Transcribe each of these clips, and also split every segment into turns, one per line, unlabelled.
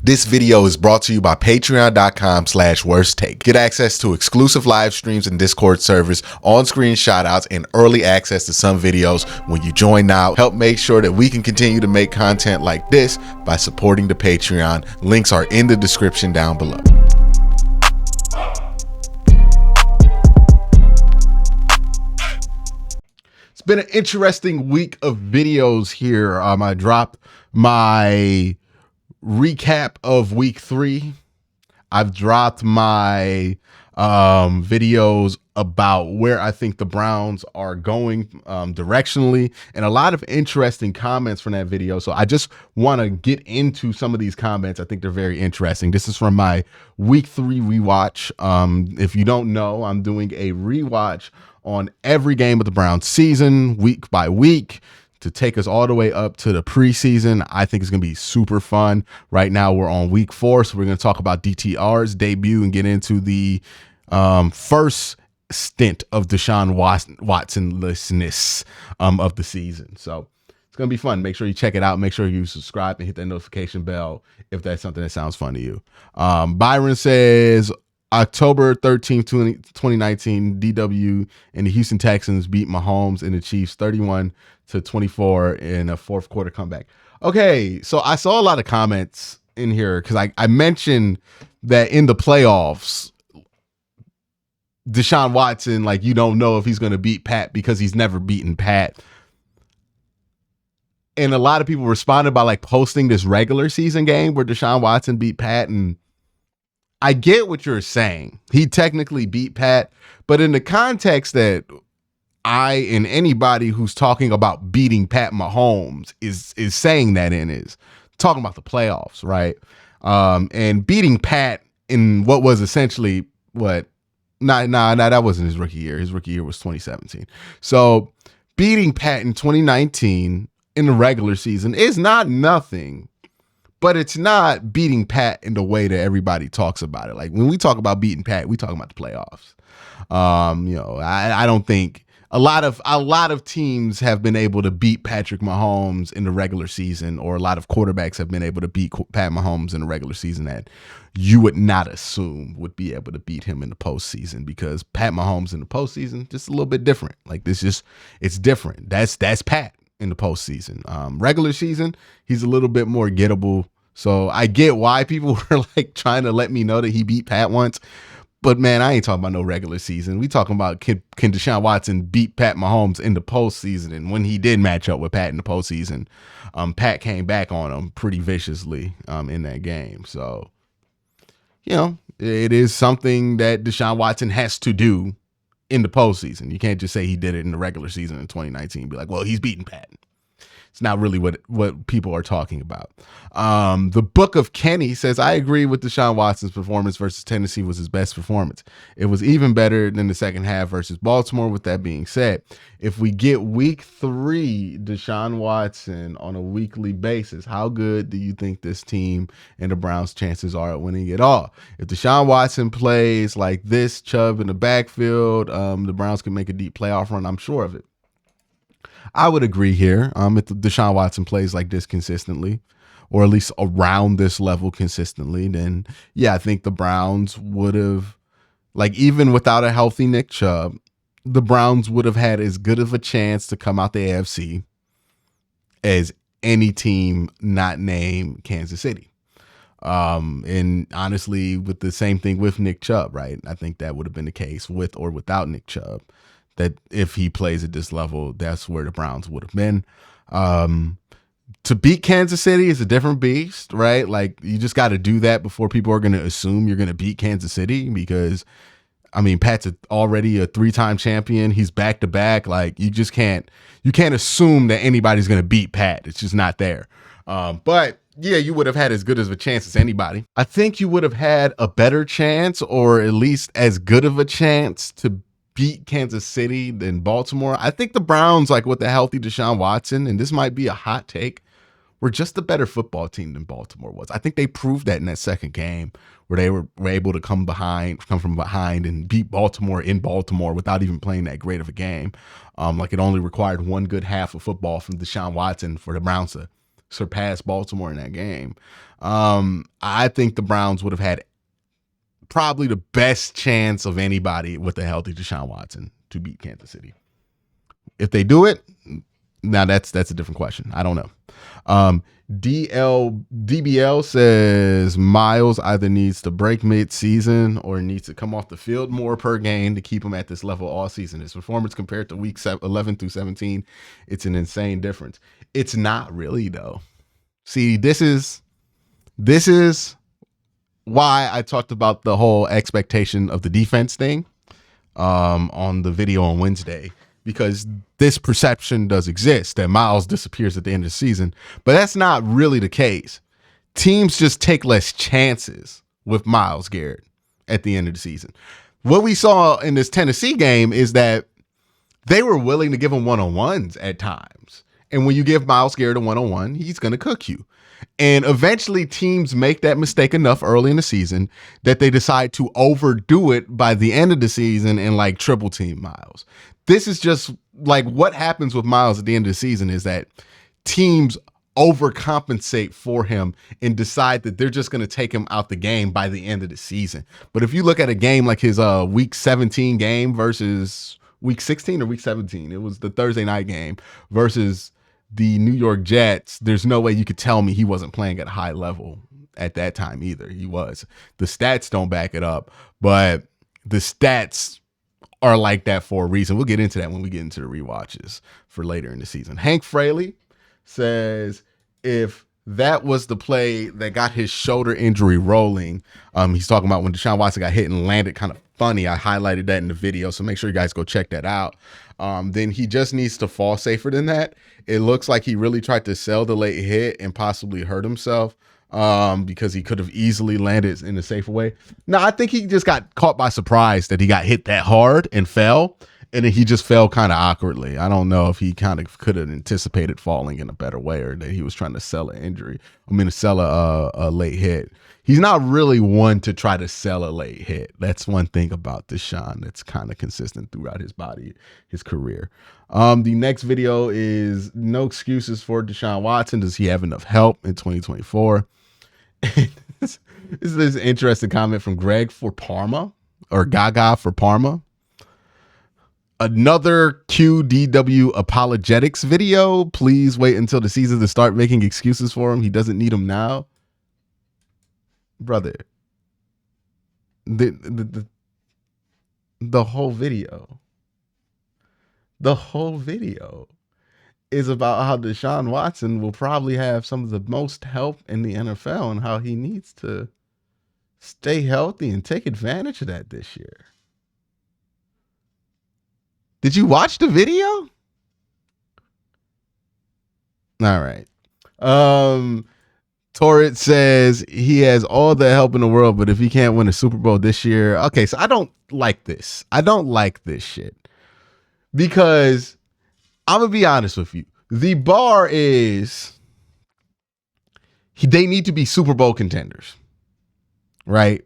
This video is brought to you by patreon.com/worsttake. Get access to exclusive live streams and Discord servers, on-screen shoutouts, and early access to some videos when you join now. Help make sure that we can continue to make content like this by supporting the Patreon. Links are in the description down below. It's been an interesting week of videos here. I dropped my recap of week 3. I've dropped my videos about where I think the Browns are going directionally, and a lot of interesting comments from that video. So I just want to get into some of these comments. I think they're very interesting. This is from my week 3 rewatch. If you don't know, I'm doing a rewatch on every game of the Browns season, week by week, to take us all the way up to the preseason. I think it's going to be super fun. Right now, we're on week 4, so we're going to talk about DTR's debut and get into the first stint of Deshaun Watson-lessness of the season. So it's going to be fun. Make sure you check it out. Make sure you subscribe and hit that notification bell if that's something that sounds fun to you. Byron says, October 13th, 2019, DW and the Houston Texans beat Mahomes and the Chiefs 31-24 in a fourth quarter comeback. Okay, so I saw a lot of comments in here because I mentioned that in the playoffs, Deshaun Watson, like, you don't know if he's going to beat Pat because he's never beaten Pat. And a lot of people responded by like posting this regular season game where Deshaun Watson beat Pat, and I get what you're saying. He technically beat Pat, but in the context that I and anybody who's talking about beating Pat Mahomes is saying that in is talking about the playoffs, right? And beating Pat in what was essentially that wasn't his rookie year. His rookie year was 2017. So beating Pat in 2019 in the regular season is not nothing. But it's not beating Pat in the way that everybody talks about it. Like when we talk about beating Pat, we talking about the playoffs. I don't think a lot of teams have been able to beat Patrick Mahomes in the regular season, or a lot of quarterbacks have been able to beat Pat Mahomes in the regular season that you would not assume would be able to beat him in the postseason, because Pat Mahomes in the postseason just a little bit different. Like it's different. That's Pat in the postseason. Regular season, he's a little bit more gettable. So I get why people were like trying to let me know that he beat Pat once. But man, I ain't talking about no regular season. We talking about can Deshaun Watson beat Pat Mahomes in the postseason? And when he did match up with Pat in the postseason, Pat came back on him pretty viciously in that game. So, it is something that Deshaun Watson has to do in the postseason. You can't just say he did it in the regular season in 2019 and be like, well, he's beating Pat. It's not really what people are talking about. The Book of Kenny says, I agree with Deshaun Watson's performance versus Tennessee was his best performance. It was even better than the second half versus Baltimore. With that being said, if we get week 3 Deshaun Watson on a weekly basis, how good do you think this team and the Browns' chances are at winning it all? If Deshaun Watson plays like this, Chubb in the backfield, the Browns can make a deep playoff run. I'm sure of it. I would agree here. If Deshaun Watson plays like this consistently, or at least around this level consistently, then yeah, I think the Browns would have, like, even without a healthy Nick Chubb, the Browns would have had as good of a chance to come out the AFC as any team not named Kansas City. And honestly, with the same thing with Nick Chubb, right? I think that would have been the case with or without Nick Chubb. That if he plays at this level, that's where the Browns would have been. To beat Kansas City is a different beast, right? Like, you just got to do that before people are going to assume you're going to beat Kansas City, because, I mean, Pat's already a 3-time champion. He's back-to-back. Like, you can't assume that anybody's going to beat Pat. It's just not there. But yeah, you would have had as good of a chance as anybody. I think you would have had a better chance, or at least as good of a chance to beat Kansas City than Baltimore. I think the Browns, like with the healthy Deshaun Watson, and this might be a hot take, were just a better football team than Baltimore was. I think they proved that in that second game where they were able to come from behind and beat Baltimore in Baltimore without even playing that great of a game. Like, it only required one good half of football from Deshaun Watson for the Browns to surpassed Baltimore in that game. I think the Browns would have had probably the best chance of anybody with a healthy Deshaun Watson to beat Kansas City. If they do it, now that's a different question. I don't know. DBL says Miles either needs to break mid-season or needs to come off the field more per game to keep him at this level all season. His performance compared to week 11 through 17, it's an insane difference. It's not really, though. See, this is why I talked about the whole expectation of the defense thing on the video on Wednesday, because this perception does exist that Miles disappears at the end of the season, but that's not really the case. Teams just take less chances with Myles Garrett at the end of the season. What we saw in this Tennessee game is that they were willing to give him one-on-ones at times. And when you give Myles Garrett a one-on-one, he's going to cook you. And eventually teams make that mistake enough early in the season that they decide to overdo it by the end of the season and like triple team Myles. This is just like what happens with Myles at the end of the season is that teams overcompensate for him and decide that they're just going to take him out the game by the end of the season. But if you look at a game like his week 17 game versus week 16 or week 17, it was the Thursday night game versus the New York Jets, there's no way you could tell me he wasn't playing at a high level at that time either. He was. The stats don't back it up, but the stats are like that for a reason. We'll get into that when we get into the rewatches for later in the season. Hank Fraley says if that was the play that got his shoulder injury rolling, he's talking about when Deshaun Watson got hit and landed kind of funny. I highlighted that in the video, so make sure you guys go check that out. Then he just needs to fall safer than that. It looks like he really tried to sell the late hit and possibly hurt himself because he could have easily landed in a safer way. No, I think he just got caught by surprise that he got hit that hard and fell, and then he just fell kind of awkwardly. I don't know if he kind of could have anticipated falling in a better way or that he was trying to sell an injury. Sell a late hit. He's not really one to try to sell a late hit. That's one thing about Deshaun that's kind of consistent throughout his career. The next video is no excuses for Deshaun Watson. Does he have enough help in 2024? This is this interesting comment from Greg for Parma, or Gaga for Parma. Another QDW apologetics video. Please wait until the season to start making excuses for him. He doesn't need them now. Brother, the whole video is about how Deshaun Watson will probably have some of the most help in the NFL and how he needs to stay healthy and take advantage of that this year. Did you watch the video? All right. Torrid says he has all the help in the world, but if he can't win a Super Bowl this year, okay, so I don't like this. I don't like this shit because I'm going to be honest with you. The bar is they need to be Super Bowl contenders, right?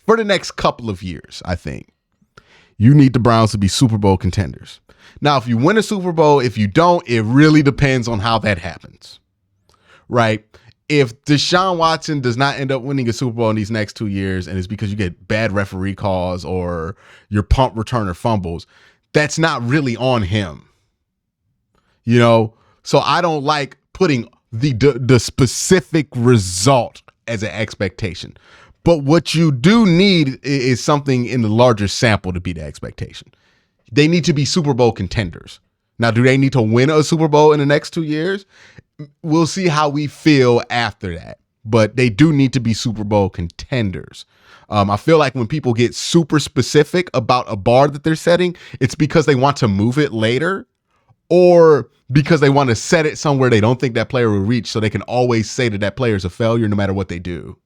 For the next couple of years, I think. You need the Browns to be Super Bowl contenders. Now, if you win a Super Bowl, if you don't, it really depends on how that happens, right? If Deshaun Watson does not end up winning a Super Bowl in these next 2 years, and it's because you get bad referee calls or your punt returner fumbles, that's not really on him. You know, so I don't like putting the specific result as an expectation. But what you do need is something in the larger sample to be the expectation. They need to be Super Bowl contenders. Now, do they need to win a Super Bowl in the next 2 years? We'll see how we feel after that. But they do need to be Super Bowl contenders. I feel like when people get super specific about a bar that they're setting, it's because they want to move it later or because they want to set it somewhere they don't think that player will reach so they can always say that that player is a failure no matter what they do.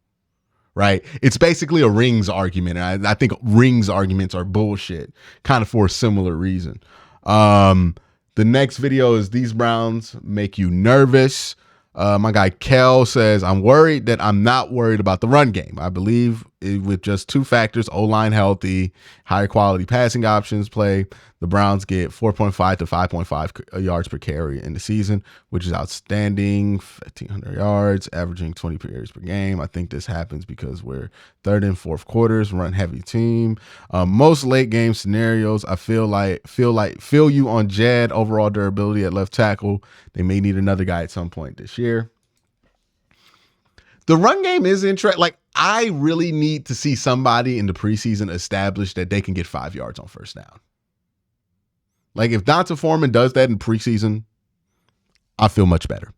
Right? It's basically a rings argument. And I think rings arguments are bullshit, kind of for a similar reason. The next video is these Browns make you nervous. My guy Kel says, I'm worried that I'm not worried about the run game. I believe with just two factors, O-line healthy, higher quality passing options play, the Browns get 4.5 to 5.5 yards per carry in the season, which is outstanding. 1,500 yards, averaging 20 carries per game. I think this happens because we're third and fourth quarters, run heavy team. Most late game scenarios, I feel you on Jed, overall durability at left tackle. They may need another guy at some point this year. The run game is interesting. Like, I really need to see somebody in the preseason establish that they can get 5 yards on first down. Like, if Donta Foreman does that in preseason, I feel much better.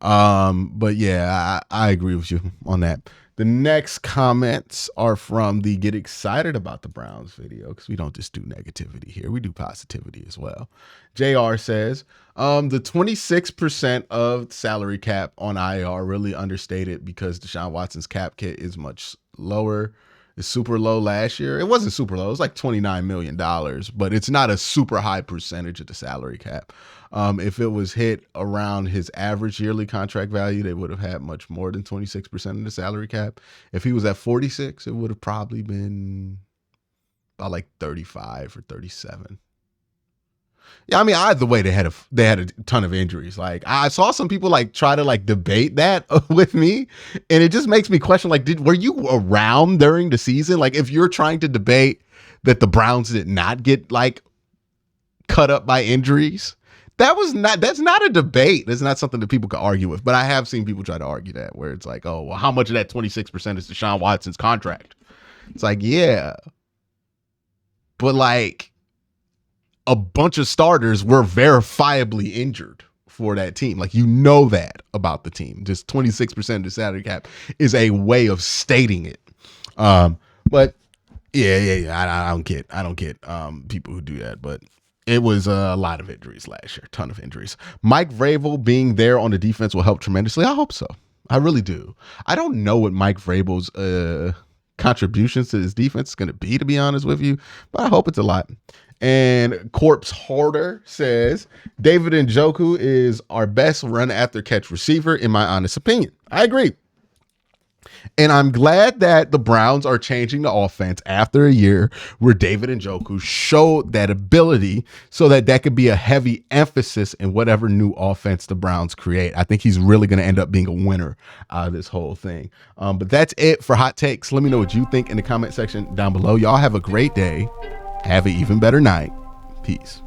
But yeah, I agree with you on that. The next comments are from the Get Excited About the Browns video, because we don't just do negativity here. We do positivity as well. JR says, the 26% of salary cap on IR really understated because Deshaun Watson's cap kit is much lower. It's super low last year. It wasn't super low. It was like $29 million, but it's not a super high percentage of the salary cap. If it was hit around his average yearly contract value, they would have had much more than 26% of the salary cap. If he was at 46, it would have probably been about like 35 or 37. Yeah, I mean, either way, they had a ton of injuries. Like, I saw some people like try to like debate that with me, and it just makes me question, like, were you around during the season? Like, if you're trying to debate that the Browns did not get like cut up by injuries, that's not a debate. That's not something that people could argue with. But I have seen people try to argue that, where it's like, oh, well, how much of that 26% is Deshaun Watson's contract? It's like, yeah, but like, a bunch of starters were verifiably injured for that team. Like, you know that about the team. Just 26% of the salary cap is a way of stating it. But yeah. I don't get people who do that. But it was a lot of injuries last year, ton of injuries. Mike Vrabel being there on the defense will help tremendously. I hope so. I really do. I don't know what Mike Vrabel's contributions to this defense is going to be honest with you, but I hope it's a lot. And Corpse Hoarder says, David Njoku is our best run after catch receiver, in my honest opinion. I agree. And I'm glad that the Browns are changing the offense after a year where David Njoku showed that ability, so that could be a heavy emphasis in whatever new offense the Browns create. I think he's really going to end up being a winner out of this whole thing. But that's it for Hot Takes. Let me know what you think in the comment section down below. Y'all have a great day. Have an even better night. Peace.